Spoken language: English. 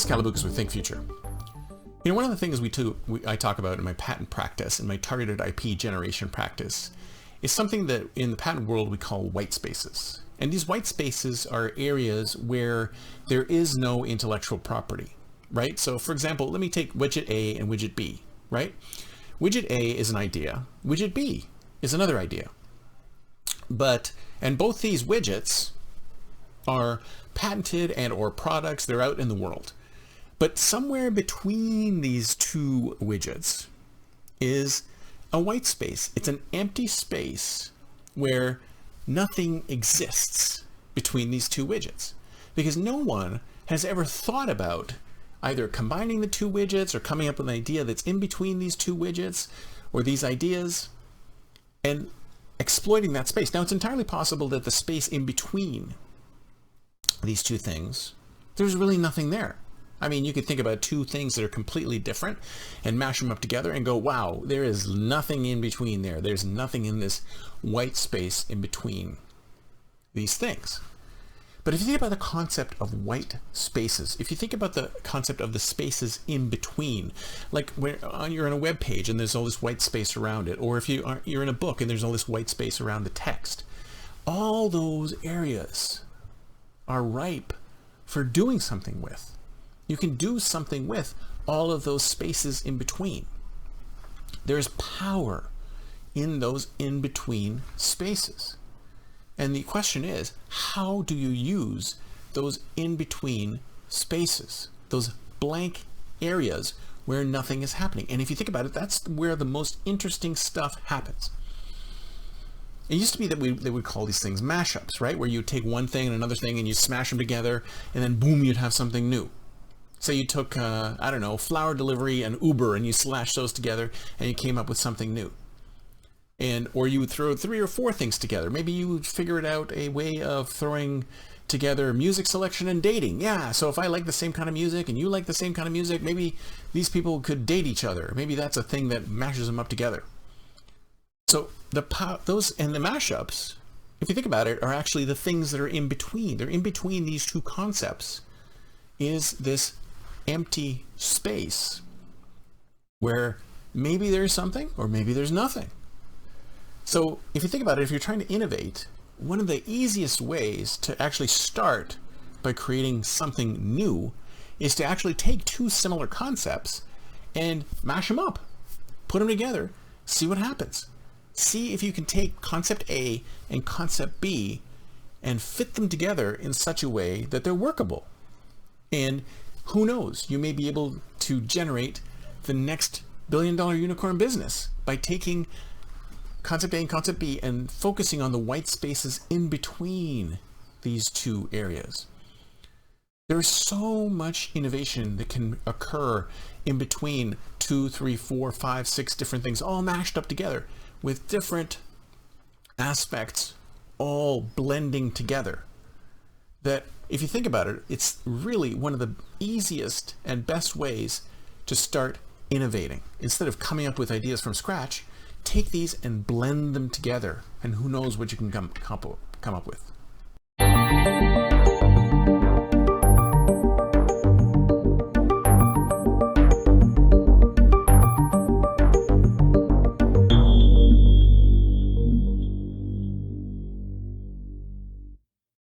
This is Calabucas with Think Future. You know, one of the things I talk about in my patent practice, in my targeted IP generation practice, is something that in the patent world we call white spaces. And these white spaces are areas where there is no intellectual property, right? So for example, let me take widget A and widget B, right? Widget A is an idea. Widget B is another idea. And both these widgets are patented and or products. They're out in the world. But somewhere between these two widgets is a white space. It's an empty space where nothing exists between these two widgets, because no one has ever thought about either combining the two widgets or coming up with an idea that's in between these two widgets or these ideas and exploiting that space. Now, it's entirely possible that the space in between these two things, there's really nothing there. I mean, you could think about two things that are completely different and mash them up together and go, wow, there is nothing in between there. There's nothing in this white space in between these things. But if you think about the concept of white spaces, if you think about the concept of the spaces in between, like when you're on a web page and there's all this white space around it, or if you're in a book and there's all this white space around the text, all those areas are ripe for doing something with. You can do something with all of those spaces in between. There's power in those in-between spaces. And the question is, how do you use those in-between spaces, those blank areas where nothing is happening? And if you think about it, that's where the most interesting stuff happens. It used to be that they would call these things mashups, right? Where you take one thing and another thing and you smash them together and then boom, you'd have something new. So you took, I don't know, flower delivery and Uber and you slashed those together and you came up with something new. Or you would throw 3 or 4 things together. Maybe you would figure out a way of throwing together music selection and dating. Yeah, so if I like the same kind of music and you like the same kind of music, maybe these people could date each other. Maybe that's a thing that mashes them up together. So those and the mashups, if you think about it, are actually the things that are in between. They're in between these two concepts is this empty space where maybe there's something or maybe there's nothing. So if you think about it, if you're trying to innovate, one of the easiest ways to actually start by creating something new is to actually take two similar concepts and mash them up, put them together, see what happens. See if you can take concept A and concept B and fit them together in such a way that they're workable. And who knows, you may be able to generate the next billion-dollar unicorn business by taking concept A and concept B and focusing on the white spaces in between these two areas. There's so much innovation that can occur in between 2, 3, 4, 5, 6 different things all mashed up together with different aspects all blending together. That if you think about it, it's really one of the easiest and best ways to start innovating. Instead of coming up with ideas from scratch, take these and blend them together, and who knows what you can come up with.